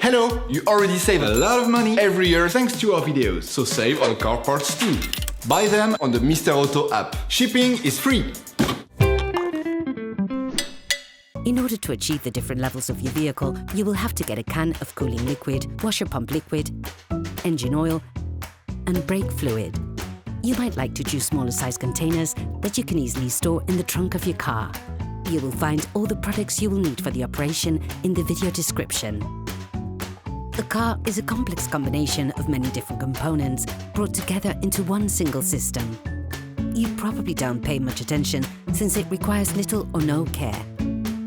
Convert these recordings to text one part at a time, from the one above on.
Hello! You already save a lot of money every year thanks to our videos, so save on car parts too. Buy them on the Mr. Auto app. Shipping is free! In order to achieve the different levels of your vehicle, you will have to get a can of cooling liquid, washer pump liquid, engine oil, and brake fluid. You might like to choose smaller size containers that you can easily store in the trunk of your car. You will find all the products you will need for the operation in the video description. A car is a complex combination of many different components brought together into one single system. You probably don't pay much attention since it requires little or no care.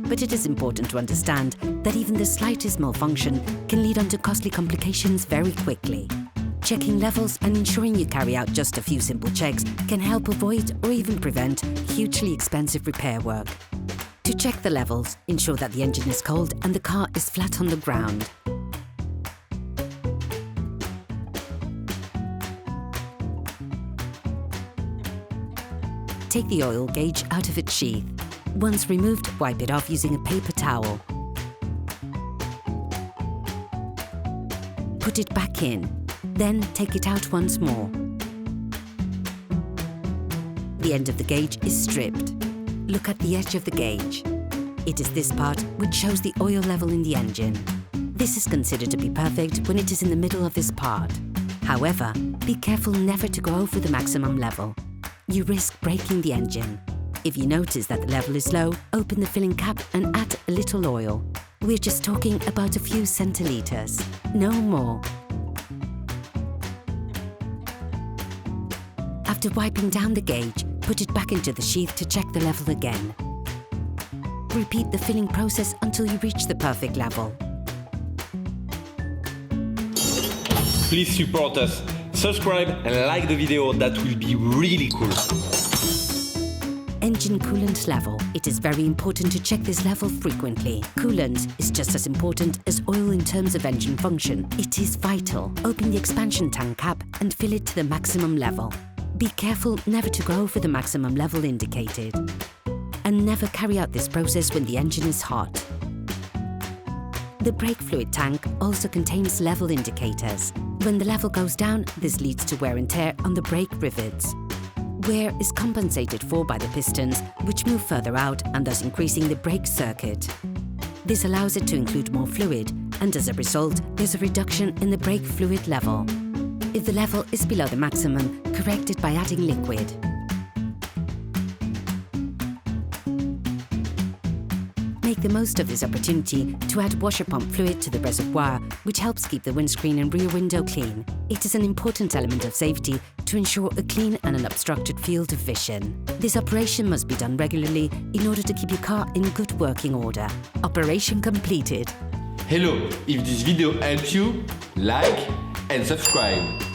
But it is important to understand that even the slightest malfunction can lead on to costly complications very quickly. Checking levels and ensuring you carry out just a few simple checks can help avoid or even prevent hugely expensive repair work. To check the levels, ensure that the engine is cold and the car is flat on the ground. Take the oil gauge out of its sheath. Once removed, wipe it off using a paper towel. Put it back in, then take it out once more. The end of the gauge is stripped. Look at the edge of the gauge. It is this part which shows the oil level in the engine. This is considered to be perfect when it is in the middle of this part. However, be careful never to go over the maximum level. You risk breaking the engine. If you notice that the level is low, open the filling cap and add a little oil. We're just talking about a few centiliters, no more. After wiping down the gauge, put it back into the sheath to check the level again. Repeat the filling process until you reach the perfect level. Please support us, subscribe and like the video, that will be really cool. Engine coolant level. It is very important to check this level frequently. Coolant is just as important as oil in terms of engine function. It is vital. Open the expansion tank cap and fill it to the maximum level. Be careful never to go over the maximum level indicated. And never carry out this process when the engine is hot. The brake fluid tank also contains level indicators. When the level goes down, this leads to wear and tear on the brake rivets. Wear is compensated for by the pistons, which move further out and thus increasing the brake circuit. This allows it to include more fluid, and as a result, there's a reduction in the brake fluid level. If the level is below the maximum, correct it by adding liquid. Make the most of this opportunity to add washer pump fluid to the reservoir, which helps keep the windscreen and rear window clean. It is an important element of safety to ensure a clean and unobstructed field of vision. This operation must be done regularly in order to keep your car in good working order. Operation completed. Hello! If this video helps you, like and subscribe.